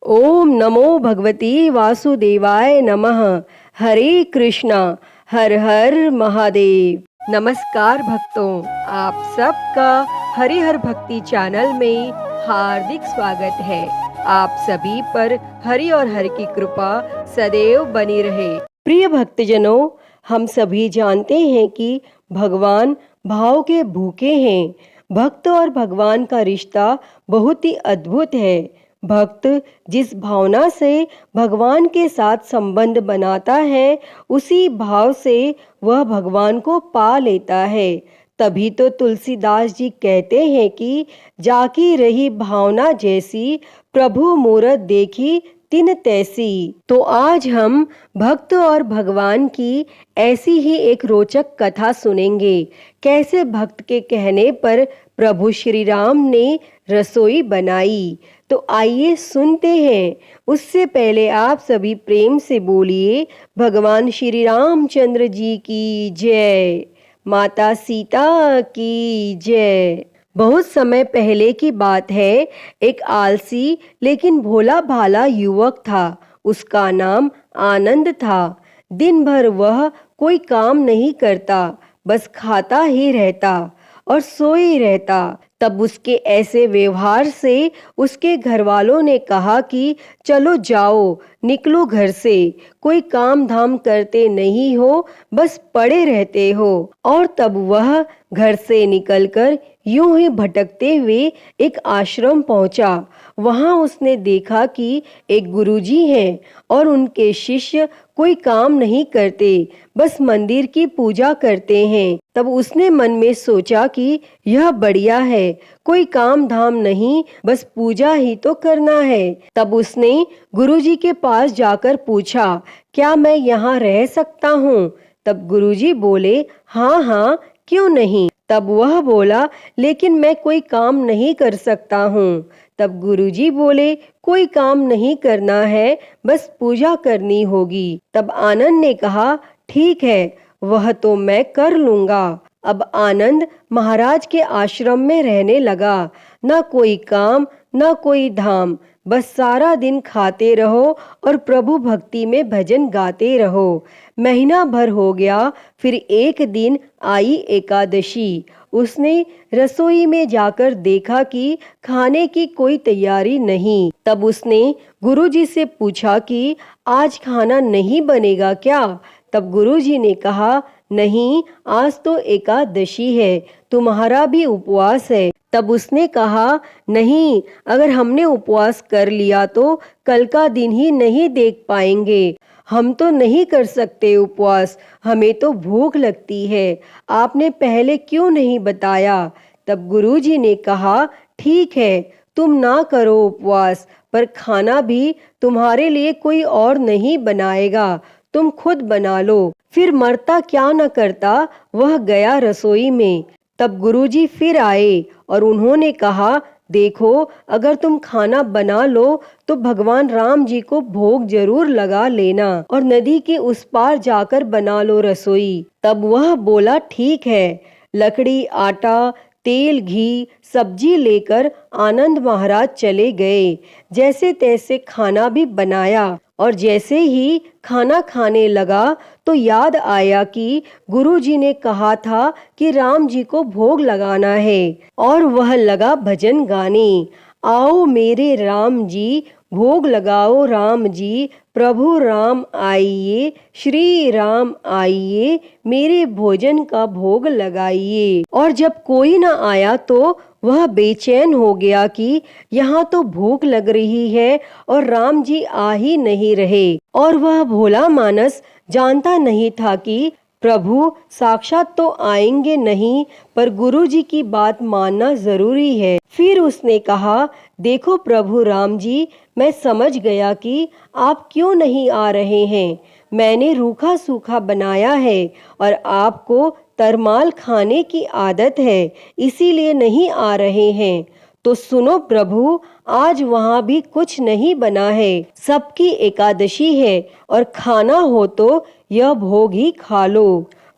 ओम नमो भगवती वासुदेवाय नमः। हरे कृष्णा, हर हर महादेव। नमस्कार भक्तों, आप सबका हरिहर भक्ति चैनल में हार्दिक स्वागत है। आप सभी पर हरि और हर की कृपा सदैव बनी रहे। प्रिय भक्तजनों, हम सभी जानते हैं कि भगवान भाव के भूखे हैं। भक्त और भगवान का रिश्ता बहुत ही अद्भुत है। भक्त जिस भावना से भगवान के साथ संबंध बनाता है, उसी भाव से वह भगवान को पा लेता है। तभी तो तुलसीदास जी कहते हैं कि जाकी रही भावना जैसी, प्रभु मूरत देखी तिन तैसी। तो आज हम भक्त और भगवान की ऐसी ही एक रोचक कथा सुनेंगे। कैसे भक्त के कहने पर प्रभु श्री राम ने रसोई बनाई। तो आइए सुनते हैं। उससे पहले आप सभी प्रेम से बोलिए, भगवान श्री रामचंद्र जी की जय, माता सीता की जय। बहुत समय पहले की बात है। एक आलसी लेकिन भोला भाला युवक था। उसका नाम आनंद था। दिन भर वह कोई काम नहीं करता, बस खाता ही रहता और सोए रहता। तब उसके ऐसे व्यवहार से उसके घर वालों ने कहा कि चलो जाओ, निकलो घर से, कोई काम धाम करते नहीं हो, बस पड़े रहते हो। और तब वह घर से निकलकर यूं ही भटकते हुए एक आश्रम पहुंचा। वहां उसने देखा कि एक गुरुजी हैं और उनके शिष्य कोई काम नहीं करते, बस मंदिर की पूजा करते हैं। तब उसने मन में सोचा कि यह बढ़िया है, कोई काम धाम नहीं, बस पूजा ही तो करना है। तब उसने गुरुजी के पास जाकर पूछा, क्या मैं यहाँ रह सकता हूँ? तब गुरुजी बोले, हाँ हाँ, क्यों नहीं। तब वह बोला, लेकिन मैं कोई काम नहीं कर सकता हूँ। तब गुरुजी बोले, कोई काम नहीं करना है, बस पूजा करनी होगी। तब आनंद ने कहा, ठीक है, वह तो मैं कर लूंगा। अब आनंद महाराज के आश्रम में रहने लगा। ना कोई काम, ना कोई धाम, बस सारा दिन खाते रहो और प्रभु भक्ति में भजन गाते रहो। महीना भर हो गया। फिर एक दिन आई एकादशी। उसने रसोई में जाकर देखा कि खाने की कोई तैयारी नहीं। तब उसने गुरुजी से पूछा कि आज खाना नहीं बनेगा क्या? तब गुरुजी ने कहा, नहीं, आज तो एकादशी है, तुम्हारा भी उपवास है। तब उसने कहा, नहीं, अगर हमने उपवास कर लिया तो कल का दिन ही नहीं देख पाएंगे। हम तो नहीं कर सकते उपवास, हमें तो भूख लगती है। आपने पहले क्यों नहीं बताया? तब गुरुजी ने कहा, ठीक है, तुम ना करो उपवास, पर खाना भी तुम्हारे लिए कोई और नहीं बनाएगा, तुम खुद बना लो। फिर मरता क्या न करता, वह गया रसोई में। तब गुरुजी फिर आए और उन्होंने कहा, देखो, अगर तुम खाना बना लो तो भगवान राम जी को भोग जरूर लगा लेना और नदी के उस पार जाकर बना लो रसोई। तब वह बोला, ठीक है। लकड़ी, आटा, तेल, घी, सब्जी लेकर आनंद महाराज चले गए। जैसे तैसे खाना भी बनाया और जैसे ही खाना खाने लगा तो याद आया कि गुरुजी ने कहा था कि राम जी को भोग लगाना है। और वह लगा भजन गाने, आओ मेरे राम जी, भोग लगाओ राम जी, प्रभु राम आइए, श्री राम आइए, मेरे भोजन का भोग लगाइए। और जब कोई न आया तो वह बेचैन हो गया कि यहाँ तो भूख लग रही है और राम जी आ ही नहीं रहे। और वह भोला मानस जानता नहीं था कि प्रभु साक्षात तो आएंगे नहीं, पर गुरुजी की बात मानना जरूरी है। फिर उसने कहा, देखो प्रभु राम जी, मैं समझ गया कि आप क्यों नहीं आ रहे हैं। मैंने रूखा सूखा बनाया है और आपको तरमाल खाने की आदत है, इसीलिए नहीं आ रहे हैं। तो सुनो प्रभु, आज वहाँ भी कुछ नहीं बना है, सबकी एकादशी है और खाना हो तो यह भोग ही खा लो।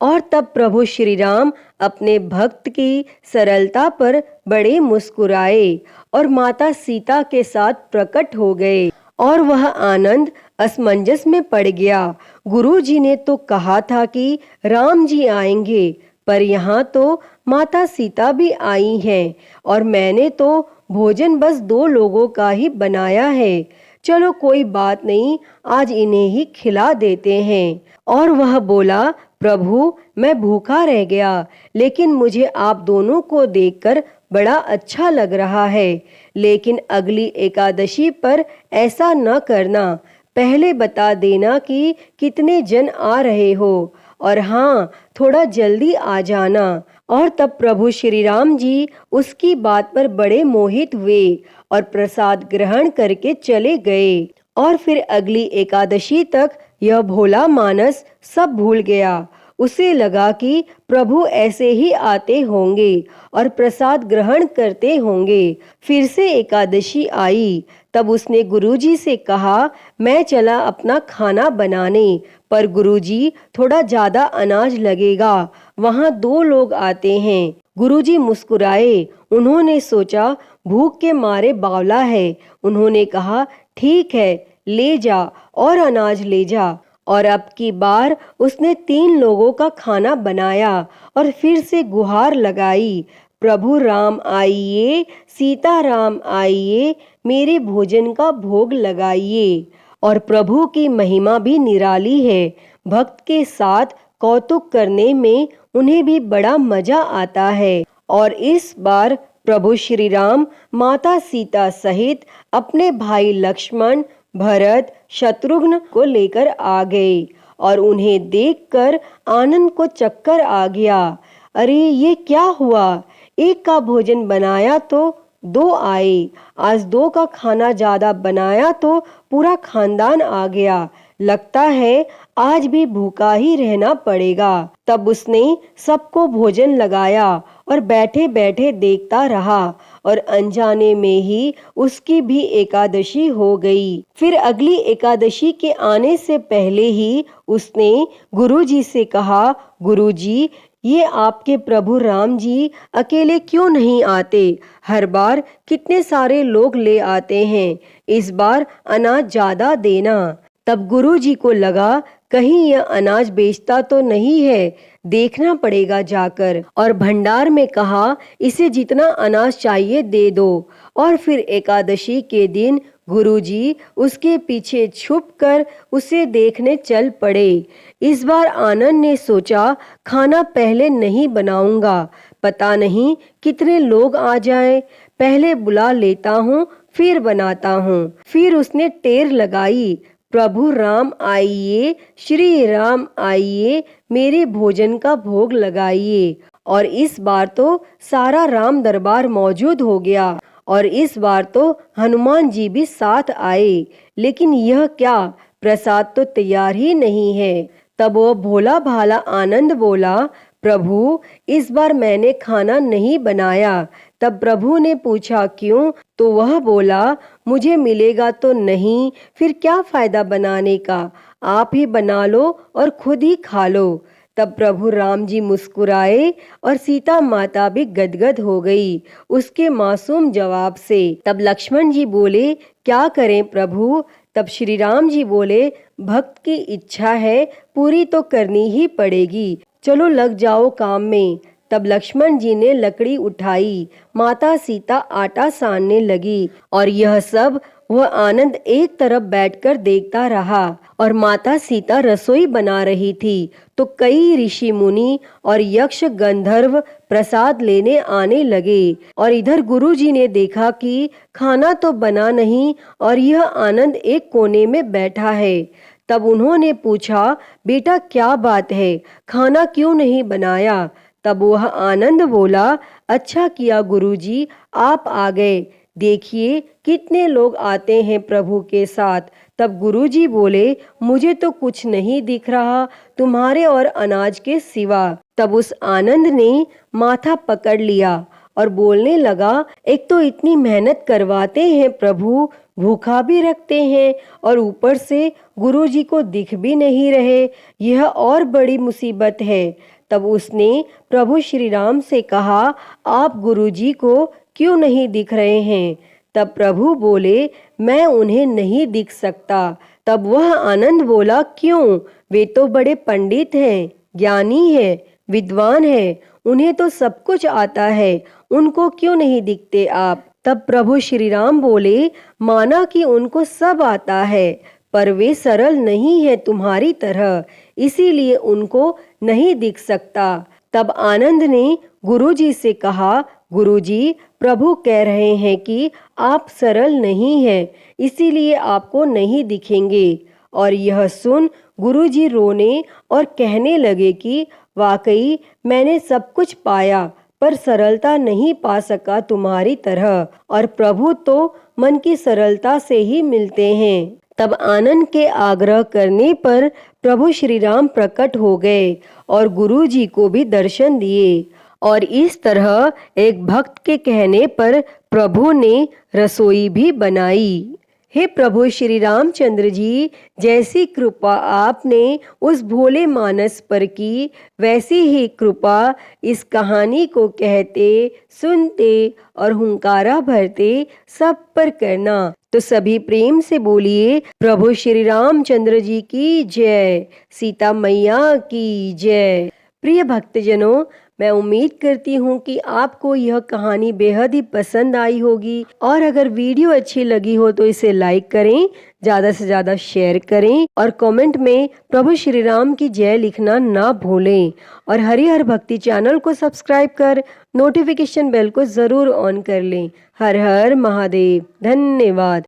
और तब प्रभु श्री राम अपने भक्त की सरलता पर बड़े मुस्कुराए और माता सीता के साथ प्रकट हो गए और वह आनंद असमंजस में पड़ गया। गुरुजी ने तो कहा था कि राम जी आएंगे, पर यहाँ तो माता सीता भी आई हैं और मैंने तो भोजन बस 2 लोगों का ही बनाया है। चलो कोई बात नहीं, आज इन्हें ही खिला देते हैं। और वह बोला, प्रभु मैं भूखा रह गया, लेकिन मुझे आप दोनों को देखकर बड़ा अच्छा लग रहा है। लेकिन अगली एकादशी पर ऐसा न करना, पहले बता देना कि कितने जन आ रहे हो, और हाँ, थोड़ा जल्दी आ जाना। और तब प्रभु श्री राम जी उसकी बात पर बड़े मोहित हुए और प्रसाद ग्रहण करके चले गए। और फिर अगली एकादशी तक यह भोला मानस सब भूल गया। उसे लगा कि प्रभु ऐसे ही आते होंगे और प्रसाद ग्रहण करते होंगे। फिर से एकादशी आई, तब उसने गुरुजी से कहा, मैं चला अपना खाना बनाने, पर गुरुजी थोड़ा ज्यादा अनाज लगेगा, वहाँ 2 लोग आते हैं। गुरुजी मुस्कुराए। उन्होंने सोचा भूख के मारे बावला है। उन्होंने कहा, ठीक है, ले जा और अनाज ले जा। और अब की बार उसने 3 लोगों का खाना बनाया और फिर से गुहार लगाई, प्रभु राम आइए, सीता राम आइए, मेरे भोजन का भोग लगाइए। और प्रभु की महिमा भी निराली है। भक्त के साथ कौतुक करने में उन्हें भी बड़ा मजा आता है। और इस बार प्रभु श्री राम माता सीता सहित अपने भाई लक्ष्मण, भरत, शत्रुघ्न को लेकर आ गए और उन्हें देखकर आनंद को चक्कर आ गया। अरे ये क्या हुआ, एक का भोजन बनाया तो 2 आए, आज 2 का खाना ज्यादा बनाया तो पूरा खानदान आ गया, लगता है आज भी भूखा ही रहना पड़ेगा। तब उसने सबको भोजन लगाया और बैठे बैठे देखता रहा और अनजाने में ही उसकी भी एकादशी हो गई। फिर अगली एकादशी के आने से पहले ही उसने गुरुजी से कहा, गुरुजी ये आपके प्रभु राम जी अकेले क्यों नहीं आते? हर बार कितने सारे लोग ले आते हैं, इस बार अनाज ज्यादा देना। तब गुरुजी को लगा कहीं यह अनाज बेचता तो नहीं है, देखना पड़ेगा जाकर। और भंडार में कहा, इसे जितना अनाज चाहिए दे दो। और फिर एकादशी के दिन गुरुजी उसके पीछे छुपकर उसे देखने चल पड़े। इस बार आनंद ने सोचा, खाना पहले नहीं बनाऊंगा, पता नहीं कितने लोग आ जाएं, पहले बुला लेता हूँ फिर बनाता हूँ। फिर उसने टेर लगाई, प्रभु राम आइए, श्री राम आइए, मेरे भोजन का भोग लगाइए। और इस बार तो सारा राम दरबार मौजूद हो गया और इस बार तो हनुमान जी भी साथ आए। लेकिन यह क्या, प्रसाद तो तैयार ही नहीं है। तब वह भोला भाला आनंद बोला, प्रभु इस बार मैंने खाना नहीं बनाया। तब प्रभु ने पूछा क्यों? तो वह बोला, मुझे मिलेगा तो नहीं, फिर क्या फायदा बनाने का, आप ही बना लो और खुद ही खा लो। तब प्रभु राम जी मुस्कुराए और सीता माता भी गदगद हो गई उसके मासूम जवाब से। तब लक्ष्मण जी बोले, क्या करें प्रभु? तब श्री राम जी बोले, भक्त की इच्छा है, पूरी तो करनी ही पड़ेगी, चलो लग जाओ काम में। तब लक्ष्मण जी ने लकड़ी उठाई, माता सीता आटा सानने लगी और यह सब वह आनंद एक तरफ बैठकर देखता रहा। और माता सीता रसोई बना रही थी तो कई ऋषि मुनि और यक्ष गंधर्व प्रसाद लेने आने लगे। और इधर गुरुजी ने देखा कि खाना तो बना नहीं और यह आनंद एक कोने में बैठा है। तब उन्होंने पूछा, बेटा क्या बात है, खाना क्यों नहीं बनाया? तब वह आनंद बोला, अच्छा किया गुरुजी आप आ गए, देखिए कितने लोग आते हैं प्रभु के साथ। तब गुरुजी बोले, मुझे तो कुछ नहीं दिख रहा तुम्हारे और अनाज के सिवा। तब उस आनंद ने माथा पकड़ लिया और बोलने लगा, एक तो इतनी मेहनत करवाते हैं प्रभु, भूखा भी रखते हैं और ऊपर से गुरुजी को दिख भी नहीं रहे, यह और बड़ी मुसीबत है। तब उसने प्रभु श्री राम से कहा, आप गुरुजी को क्यों नहीं दिख रहे हैं? तब प्रभु बोले, मैं उन्हें नहीं दिख सकता। तब वह आनंद बोला, क्यों? वे तो बड़े पंडित हैं, ज्ञानी हैं, विद्वान हैं, उन्हें तो सब कुछ आता है, उनको क्यों नहीं दिखते आप? तब प्रभु श्री राम बोले, माना कि उनको सब आता है, पर वे सरल नहीं है तुम्हारी तरह, इसीलिए उनको नहीं दिख सकता। तब आनंद ने गुरुजी से कहा, गुरुजी, प्रभु कह रहे हैं कि आप सरल नहीं हैं, इसीलिए आपको नहीं दिखेंगे। और यह सुन गुरुजी रोने और कहने लगे कि वाकई मैंने सब कुछ पाया, पर सरलता नहीं पा सका तुम्हारी तरह, और प्रभु तो मन की सरलता से ही मिलते हैं। तब आनंद के आग्रह करने पर प्रभु श्री राम प्रकट हो गए और गुरुजी को भी दर्शन दिए। और इस तरह एक भक्त के कहने पर प्रभु ने रसोई भी बनाई। हे प्रभु श्री रामचंद्र जी, जैसी कृपा आपने उस भोले मानस पर की, वैसी ही कृपा इस कहानी को कहते, सुनते और हुंकारा भरते सब पर करना। तो सभी प्रेम से बोलिए, प्रभु श्री रामचंद्र जी की जय, सीता मैया की जय। प्रिय भक्तजनों, मैं उम्मीद करती हूँ कि आपको यह कहानी बेहद ही पसंद आई होगी, और अगर वीडियो अच्छी लगी हो तो इसे लाइक करें, ज़्यादा से ज़्यादा शेयर करें, और कमेंट में प्रभु श्री राम की जय लिखना ना भूलें। और हरिहर भक्ति चैनल को सब्सक्राइब कर नोटिफिकेशन बेल को ज़रूर ऑन कर लें। हर हर महादेव। धन्यवाद।